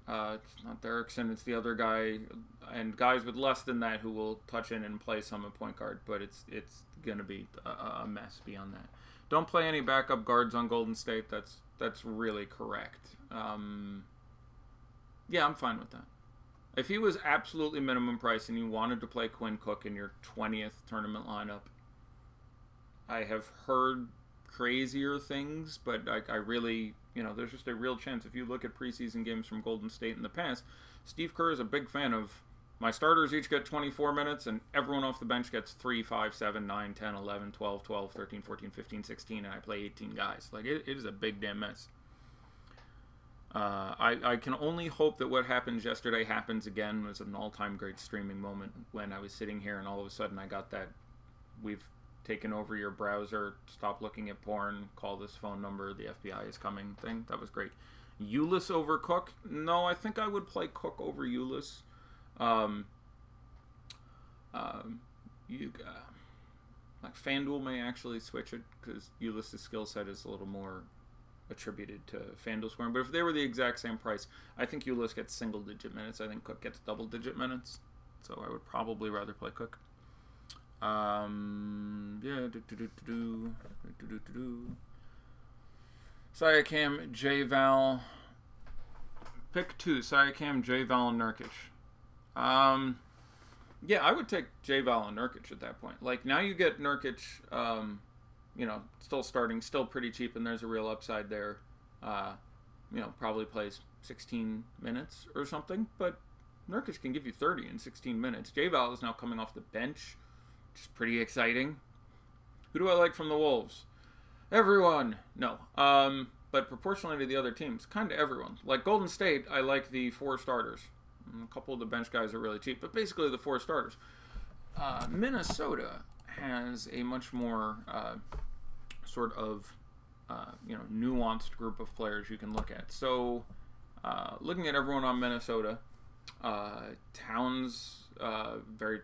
S1: it's not Derrickson, it's the other guy, and guys with less than that who will touch in and play some at point guard, but it's going to be a mess beyond that. Don't play any backup guards on Golden State. That's really correct. Yeah, I'm fine with that. If he was absolutely minimum price and you wanted to play Quinn Cook in your 20th tournament lineup, I have heard crazier things, but I really, you know, there's just a real chance. If you look at preseason games from Golden State in the past, Steve Kerr is a big fan of my starters each get 24 minutes and everyone off the bench gets 3, 5, 7, 9, 10, 11, 12, 12, 13, 14, 15, 16, and I play 18 guys. Like, it is a big damn mess. I can only hope that what happened yesterday happens again. It was an all-time great streaming moment when I was sitting here and all of a sudden I got that we've taken over your browser, stop looking at porn, call this phone number, the FBI is coming thing. That was great. Ulyss over Cook? No, I think I would play Cook over Ulyss. Like FanDuel may actually switch it because Ulyss's skill set is a little more attributed to FanDuel scoring. But if they were the exact same price, I think Ulyss gets single-digit minutes. I think Cook gets double-digit minutes. So I would probably rather play Cook. Yeah. Siakam, J-Val. Pick 2. Siakam, J-Val, and Nurkic. Yeah, I would take J-Val and Nurkic at that point. Like, now you get Nurkic you know, still starting, still pretty cheap, and there's a real upside there. You know, probably plays 16 minutes or something, but Nurkic can give you 30 in 16 minutes. J-Val is now coming off the bench, which is pretty exciting. Who do I like from the Wolves? Everyone. No. But proportionally to the other teams, kind of everyone. Like Golden State, I like the 4 starters. A couple of the bench guys are really cheap, but basically the 4 starters. Minnesota has a much more sort of you know, nuanced group of players you can look at. So looking at everyone on Minnesota, Towns, very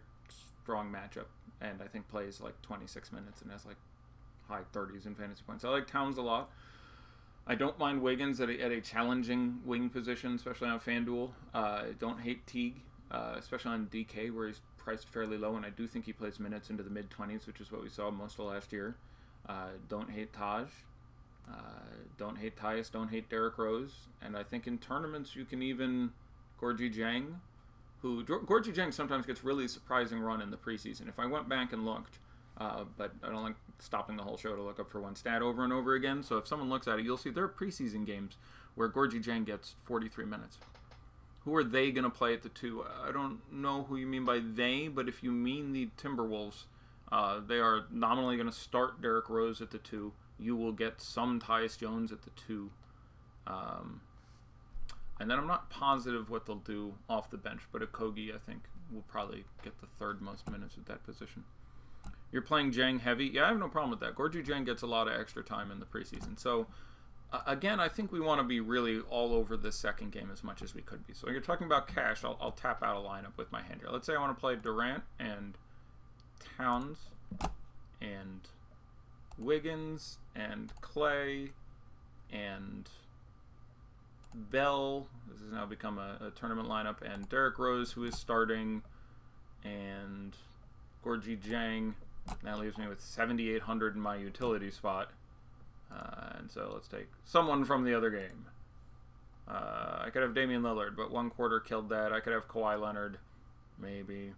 S1: strong matchup, and I think plays like 26 minutes and has like high 30s in fantasy points. I like Towns a lot. I don't mind Wiggins at a challenging wing position, especially on FanDuel. Don't hate Teague, especially on DK, where he's priced fairly low, and I do think he plays minutes into the mid-20s, which is what we saw most of last year. Don't hate Taj. Don't hate Tyus. Don't hate Derrick Rose. And I think in tournaments you can even Gorgie Jang, Gorgie Jang sometimes gets really surprising run in the preseason. If I went back and looked, but I don't like stopping the whole show to look up for one stat over and over again. So if someone looks at it, you'll see there are preseason games where Gorgie Jang gets 43 minutes. Who are they going to play at the 2? I don't know who you mean by they, but if you mean the Timberwolves, they are nominally going to start Derrick Rose at the 2. You will get some Tyus Jones at the 2. And then I'm not positive what they'll do off the bench, but Okogie, I think, will probably get the 3rd most minutes at that position. You're playing Jang heavy. Yeah, I have no problem with that. Gorgie Jang gets a lot of extra time in the preseason. So, again, I think we want to be really all over this second game as much as we could be. So you're talking about cash. I'll tap out a lineup with my hand here. Let's say I want to play Durant and Towns and Wiggins and Clay and Bell. This has now become a tournament lineup. And Derrick Rose, who is starting, and Gorgie Jang. That leaves me with 7,800 in my utility spot. And so let's take someone from the other game. I could have Damian Lillard, but 1 quarter killed that. I could have Kawhi Leonard, maybe.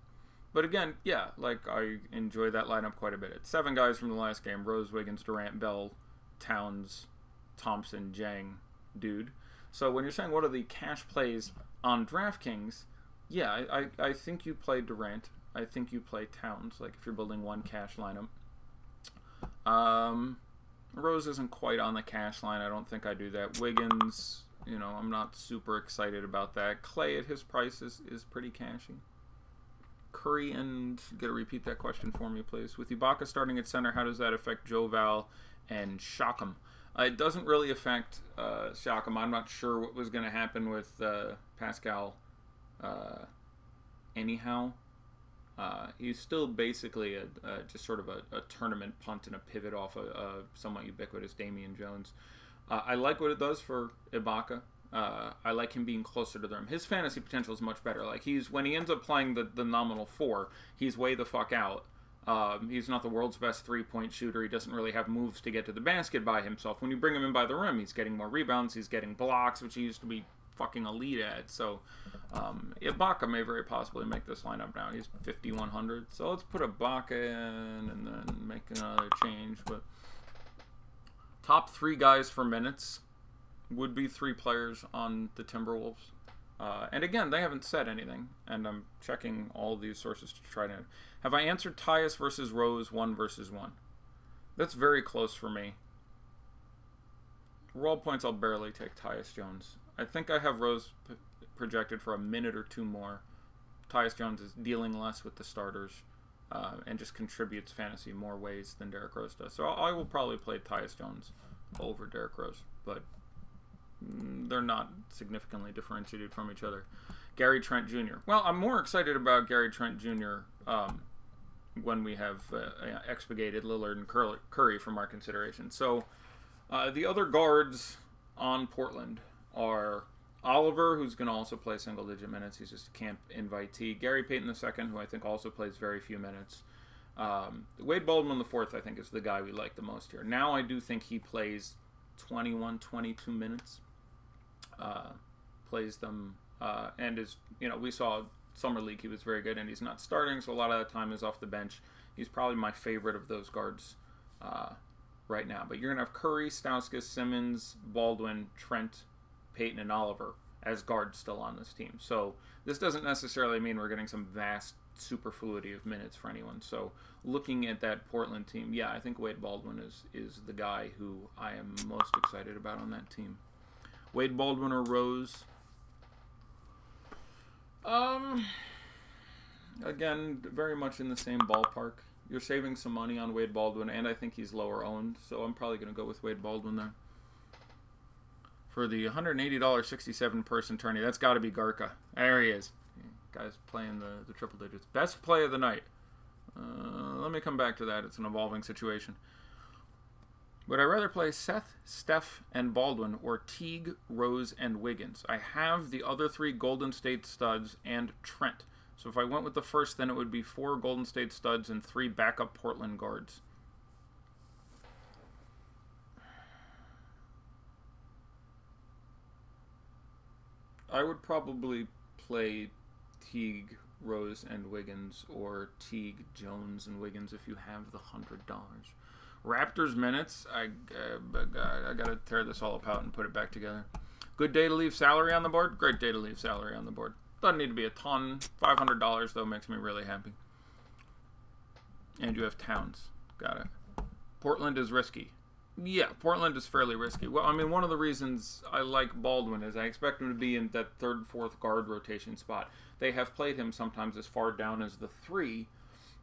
S1: But again, yeah, like I enjoy that lineup quite a bit. It's 7 guys from the last game: Rose, Wiggins, Durant, Bell, Towns, Thompson, Jang, dude. So when you're saying what are the cash plays on DraftKings, yeah, I think you play Durant. I think you play Towns, like if you're building one cash lineup. Rose isn't quite on the cash line. I don't think I do that. Wiggins, you know, I'm not super excited about that. Clay at his price is pretty cashy. Curry, and you gotta repeat that question for me, please. With Ibaka starting at center, how does that affect Joval and Siakam? It doesn't really affect Siakam. I'm not sure what was going to happen with Pascal anyhow. He's still basically just sort of a tournament punt and a pivot off a somewhat ubiquitous Damian Jones. I like what it does for Ibaka. I like him being closer to the rim. His fantasy potential is much better. Like when he ends up playing the nominal 4, he's way the fuck out. He's not the world's best 3-point shooter. He doesn't really have moves to get to the basket by himself. When you bring him in by the rim, he's getting more rebounds. He's getting blocks, which he used to be fucking elite at. So Ibaka may very possibly make this lineup now. He's 5,100. So let's put Ibaka in and then make another change. But top 3 guys for minutes would be 3 players on the Timberwolves. And again, they haven't said anything, and I'm checking all these sources to try to... Have I answered Tyus versus Rose 1 versus 1? That's very close for me. Raw points, I'll barely take Tyus Jones. I think I have Rose projected for a minute or 2 more. Tyus Jones is dealing less with the starters and just contributes fantasy more ways than Derrick Rose does. So I will probably play Tyus Jones over Derrick Rose, but they're not significantly differentiated from each other. Gary Trent Jr. Well, I'm more excited about Gary Trent Jr. When we have expurgated Lillard and Curry from our consideration. So the other guards on Portland are Oliver, who's going to also play single-digit minutes. He's just a camp invitee. Gary Payton II, who I think also plays very few minutes. Wade Baldwin IV, I think, is the guy we like the most here. Now I do think he plays 21, 22 minutes. Plays them and is, you know, we saw Summer League, he was very good, and he's not starting, so a lot of that time is off the bench. He's probably my favorite of those guards right now. But you're going to have Curry, Stauskas, Simmons, Baldwin, Trent, Peyton, and Oliver as guards still on this team. So this doesn't necessarily mean we're getting some vast superfluity of minutes for anyone. So looking at that Portland team, yeah, I think Wade Baldwin is the guy who I am most excited about on that team. Wade Baldwin or Rose? Again, very much in the same ballpark. You're saving some money on Wade Baldwin, and I think he's lower owned, so I'm probably going to go with Wade Baldwin there. For the $180 67 person tourney, that's got to be Garka. There he is. Guy's playing the triple digits. Best play of the night. Let me come back to that. It's an evolving situation. Would I rather play Seth, Steph, and Baldwin, or Teague, Rose, and Wiggins? I have the other 3 Golden State studs and Trent. So if I went with the first, then it would be 4 Golden State studs and 3 backup Portland guards. I would probably play Teague, Rose, and Wiggins, or Teague, Jones, and Wiggins if you have the $100. Raptors minutes, I got to tear this all apart and put it back together. Good day to leave salary on the board? Great day to leave salary on the board. Doesn't need to be a ton. $500, though, makes me really happy. And you have Towns. Got it. Portland is risky. Yeah, Portland is fairly risky. Well, I mean, one of the reasons I like Baldwin is I expect him to be in that 3rd, 4th guard rotation spot. They have played him sometimes as far down as the 3,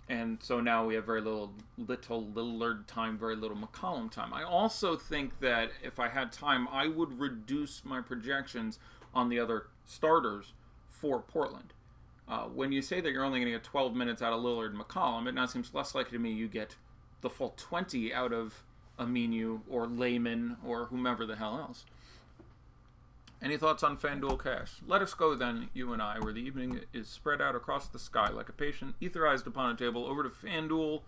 S1: and so now we have very little Lillard time, very little McCollum time. I also think that if I had time, I would reduce my projections on the other starters for Portland. When you say that you're only going to get 12 minutes out of Lillard and McCollum, it now seems less likely to me you get the full 20 out of Aminu or Layman or whomever the hell else. Any thoughts on FanDuel Cash? Let us go then, you and I, where the evening is spread out across the sky like a patient etherized upon a table, over to FanDuel.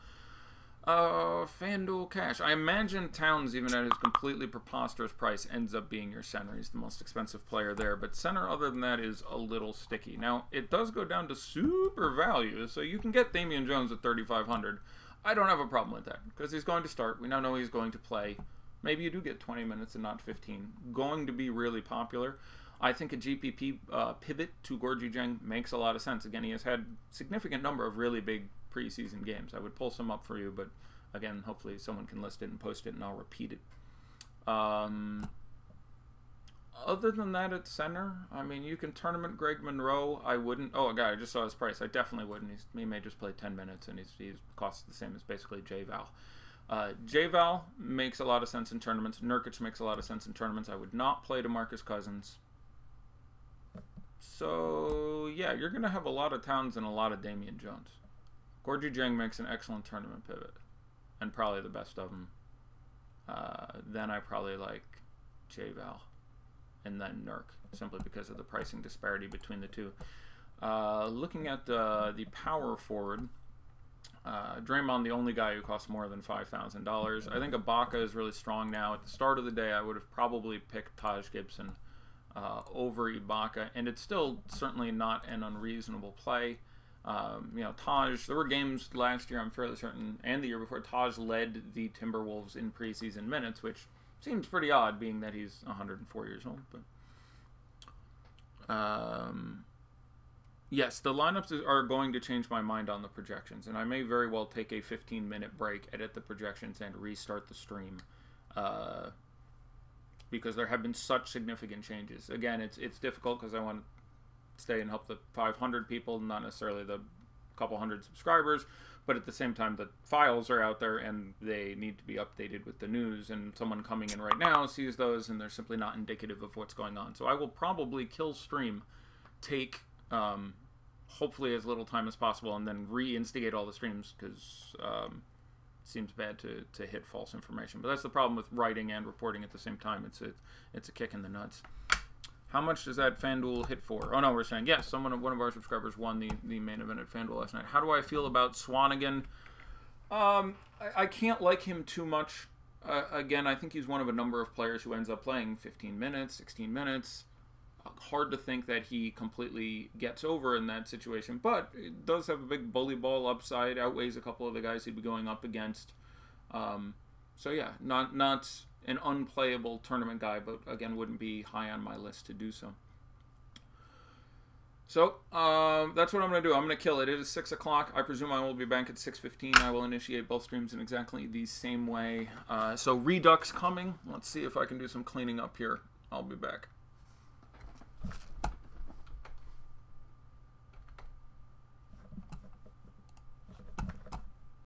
S1: FanDuel Cash. I imagine Towns, even at his completely preposterous price, ends up being your center. He's the most expensive player there, but center other than that is a little sticky. Now, it does go down to super value, so you can get Damian Jones at $3,500. I don't have a problem with that, because he's going to start. We now know he's going to play. Maybe you do get 20 minutes and not 15. Going to be really popular. I think a GPP pivot to Gorgie Dieng makes a lot of sense. Again, he has had significant number of really big preseason games. I would pull some up for you, but again, hopefully someone can list it and post it, and I'll repeat it. Other than that, at center, I mean, you can tournament Greg Monroe. I wouldn't. Oh, God, I just saw his price. I definitely wouldn't. He may just play 10 minutes, and he's costs the same as basically J-Val. J-Val makes a lot of sense in tournaments. Nurkic makes a lot of sense in tournaments. I would not play DeMarcus Cousins. So, yeah, you're going to have a lot of Towns and a lot of Damian Jones. Gorgie Dieng makes an excellent tournament pivot, and probably the best of them. Then I probably like J-Val, and then Nurk, simply because of the pricing disparity between the two. Looking at the power forward, Draymond, the only guy who costs more than $5,000. I think Ibaka is really strong now. At the start of the day, I would have probably picked Taj Gibson over Ibaka, and it's still certainly not an unreasonable play. You know, Taj, there were games last year, I'm fairly certain, and the year before, Taj led the Timberwolves in preseason minutes, which seems pretty odd, being that he's 104 years old. But yes, the lineups are going to change my mind on the projections, and I may very well take a 15-minute break, edit the projections, and restart the stream, because there have been such significant changes. Again, it's difficult because I want to stay and help the 500 people, not necessarily the couple hundred subscribers, but at the same time, the files are out there and they need to be updated with the news, and someone coming in right now sees those and they're simply not indicative of what's going on. So I will probably kill stream, take hopefully as little time as possible, and then reinstigate all the streams, because it seems bad to hit false information. But that's the problem with writing and reporting at the same time. It's a kick in the nuts. How much does that FanDuel hit for? Oh, no, we're saying, yes, one of our subscribers won the main event at FanDuel last night. How do I feel about Swanigan? I can't like him too much. Again, I think he's one of a number of players who ends up playing 15 minutes, 16 minutes. Hard to think that he completely gets over in that situation, but it does have a big bully ball upside, outweighs a couple of the guys he'd be going up against. So yeah, not an unplayable tournament guy, but again, wouldn't be high on my list to do so. So that's what I'm going to do. I'm going to kill it. It is 6 o'clock. I presume I will be back at 6:15. I will initiate both streams in exactly the same way. So Redux coming. Let's see if I can do some cleaning up here. I'll be back.